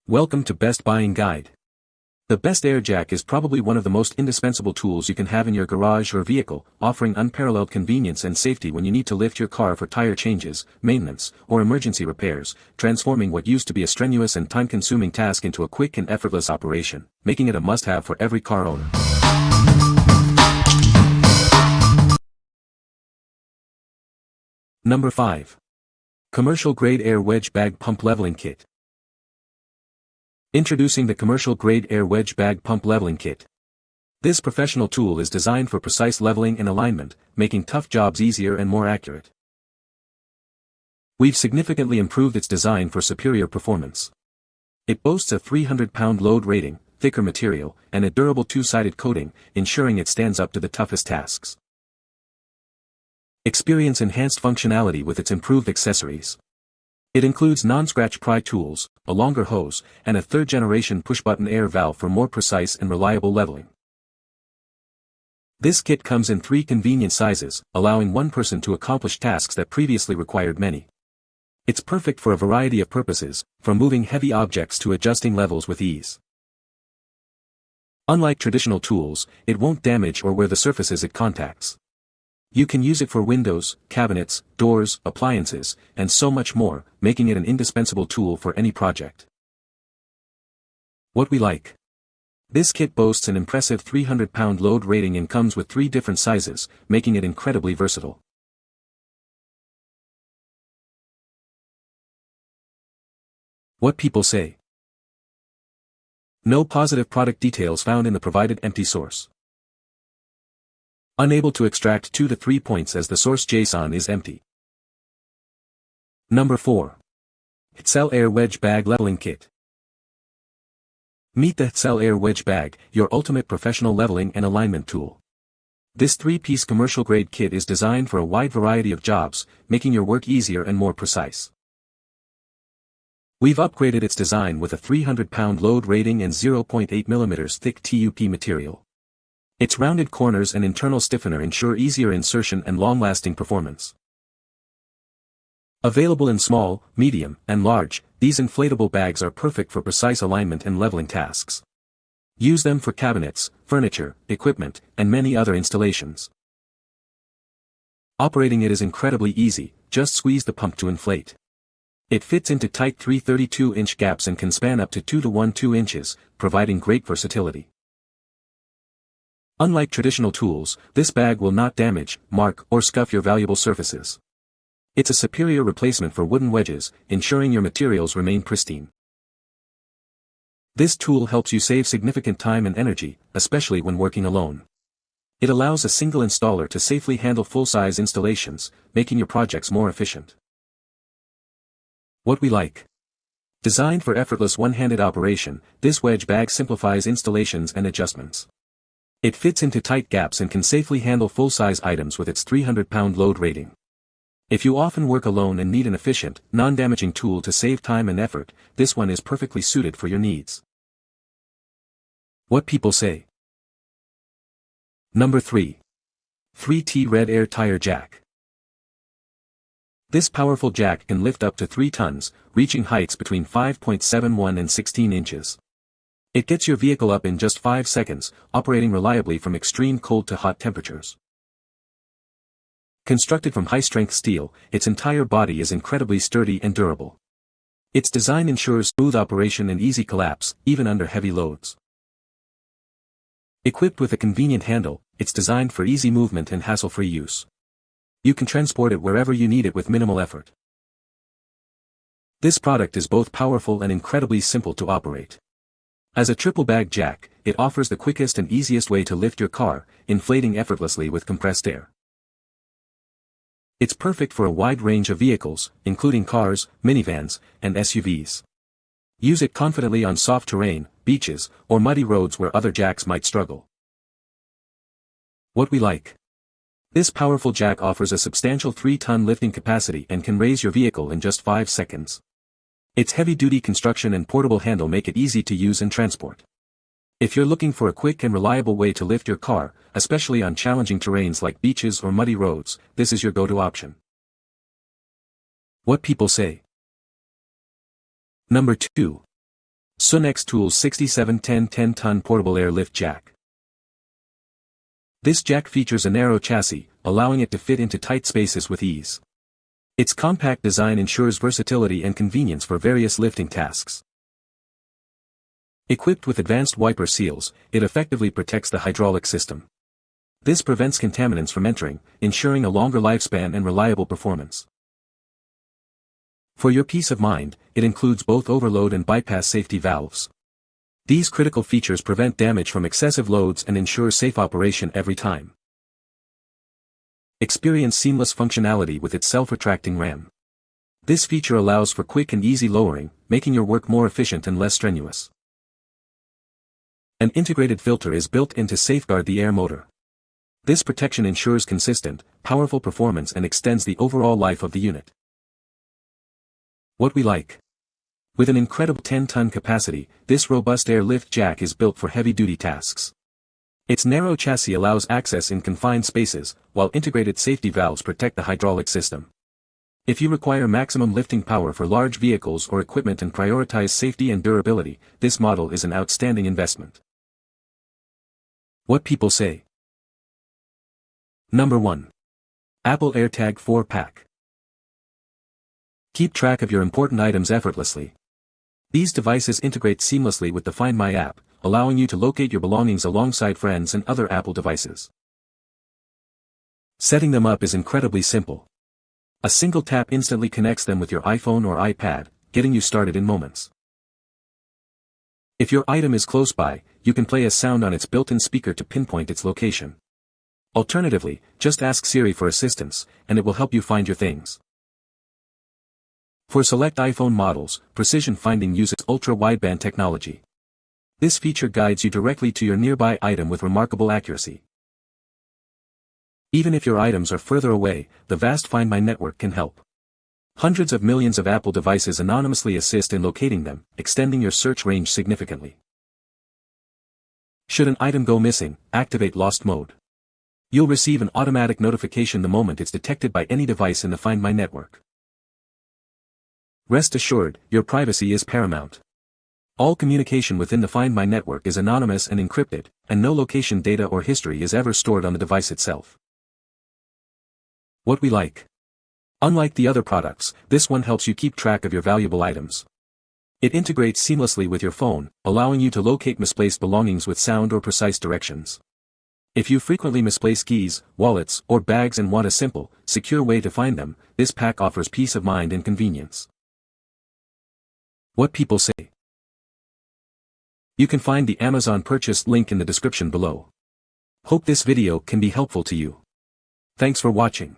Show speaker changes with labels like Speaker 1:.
Speaker 1: Welcome to Best Buying Guide. The Best Airjack is probably one of the most indispensable tools you can have in your garage or vehicle, offering unparalleled convenience and safety when you need to lift your car for tire changes, maintenance, or emergency repairs, transforming what used to be a strenuous and time-consuming task into a quick and effortless operation, making it a must-have for every car owner. Number 5. Commercial Grade Air Wedge Bag Pump Leveling Kit. Introducing the Commercial Grade Air Wedge Bag Pump Leveling Kit. This professional tool is designed for precise leveling and alignment, making tough jobs easier and more accurate. We've significantly improved its design for superior performance. It boasts a 300-pound load rating, thicker material, and a durable two-sided coating, ensuring it stands up to the toughest tasks. Experience enhanced functionality with its improved accessories. It includes non-scratch pry tools, a longer hose, and a third-generation push-button air valve for more precise and reliable leveling. This kit comes in 3 convenient sizes, allowing one person to accomplish tasks that previously required many. It's perfect for a variety of purposes, from moving heavy objects to adjusting levels with ease. Unlike traditional tools, it won't damage or wear the surfaces it contacts. You can use it for windows, cabinets, doors, appliances, and so much more, making it an indispensable tool for any project. What we like. This kit boasts an impressive 300-pound load rating and comes with 3 different sizes, making it incredibly versatile. What people say. No positive product details found in the provided empty source. Unable to extract 2 to 3 points as the source JSON is empty. Number 4. HTCELLE Air Wedge Bag Leveling Kit. Meet the HTCCELLE Air Wedge Bag, your ultimate professional leveling and alignment tool. This 3-piece commercial-grade kit is designed for a wide variety of jobs, making your work easier and more precise. We've upgraded its design with a 300-pound load rating and 0.8 mm thick TUP material. Its rounded corners and internal stiffener ensure easier insertion and long-lasting performance. Available in small, medium, and large, these inflatable bags are perfect for precise alignment and leveling tasks. Use them for cabinets, furniture, equipment, and many other installations. Operating it is incredibly easy, just squeeze the pump to inflate. It fits into tight 332-inch gaps and can span up to 2 to 1/2 inches, providing great versatility. Unlike traditional tools, this bag will not damage, mark, or scuff your valuable surfaces. It's a superior replacement for wooden wedges, ensuring your materials remain pristine. This tool helps you save significant time and energy, especially when working alone. It allows a single installer to safely handle full-size installations, making your projects more efficient. What we like. Designed for effortless one-handed operation, this wedge bag simplifies installations and adjustments. It fits into tight gaps and can safely handle full-size items with its 300-pound load rating. If you often work alone and need an efficient, non-damaging tool to save time and effort, this one is perfectly suited for your needs. What people say. Number 3. 3T Red Air Tyre Jack. This powerful jack can lift up to 3 tons, reaching heights between 5.71 and 16 inches. It gets your vehicle up in just 5 seconds, operating reliably from extreme cold to hot temperatures. Constructed from high-strength steel, its entire body is incredibly sturdy and durable. Its design ensures smooth operation and easy collapse, even under heavy loads. Equipped with a convenient handle, it's designed for easy movement and hassle-free use. You can transport it wherever you need it with minimal effort. This product is both powerful and incredibly simple to operate. As a triple bag jack, it offers the quickest and easiest way to lift your car, inflating effortlessly with compressed air. It's perfect for a wide range of vehicles, including cars, minivans, and SUVs. Use it confidently on soft terrain, beaches, or muddy roads where other jacks might struggle. What we like. This powerful jack offers a substantial 3-ton lifting capacity and can raise your vehicle in just 5 seconds. Its heavy-duty construction and portable handle make it easy to use and transport. If you're looking for a quick and reliable way to lift your car, especially on challenging terrains like beaches or muddy roads, this is your go-to option. What people say. Number 2. SUNEX Tools 6710 10-ton portable airlift jack. This jack features a narrow chassis, allowing it to fit into tight spaces with ease. Its compact design ensures versatility and convenience for various lifting tasks. Equipped with advanced wiper seals, it effectively protects the hydraulic system. This prevents contaminants from entering, ensuring a longer lifespan and reliable performance. For your peace of mind, it includes both overload and bypass safety valves. These critical features prevent damage from excessive loads and ensure safe operation every time. Experience seamless functionality with its self-retracting ram. This feature allows for quick and easy lowering, making your work more efficient and less strenuous. An integrated filter is built in to safeguard the air motor. This protection ensures consistent, powerful performance and extends the overall life of the unit. What we like. With an incredible 10-ton capacity, this robust airlift jack is built for heavy-duty tasks. Its narrow chassis allows access in confined spaces, while integrated safety valves protect the hydraulic system. If you require maximum lifting power for large vehicles or equipment and prioritize safety and durability, this model is an outstanding investment. What people say. Number 1. Apple AirTag 4-pack. Keep track of your important items effortlessly. These devices integrate seamlessly with the Find My app, allowing you to locate your belongings alongside friends and other Apple devices. Setting them up is incredibly simple. A single tap instantly connects them with your iPhone or iPad, getting you started in moments. If your item is close by, you can play a sound on its built-in speaker to pinpoint its location. Alternatively, just ask Siri for assistance, and it will help you find your things. For select iPhone models, precision finding uses ultra-wideband technology. This feature guides you directly to your nearby item with remarkable accuracy. Even if your items are further away, the vast Find My network can help. Hundreds of millions of Apple devices anonymously assist in locating them, extending your search range significantly. Should an item go missing, activate Lost Mode. You'll receive an automatic notification the moment it's detected by any device in the Find My network. Rest assured, your privacy is paramount. All communication within the Find My network is anonymous and encrypted, and no location data or history is ever stored on the device itself. What we like. Unlike the other products, this one helps you keep track of your valuable items. It integrates seamlessly with your phone, allowing you to locate misplaced belongings with sound or precise directions. If you frequently misplace keys, wallets, or bags and want a simple, secure way to find them, this pack offers peace of mind and convenience. What people say. You can find the Amazon purchase link in the description below. Hope this video can be helpful to you. Thanks for watching.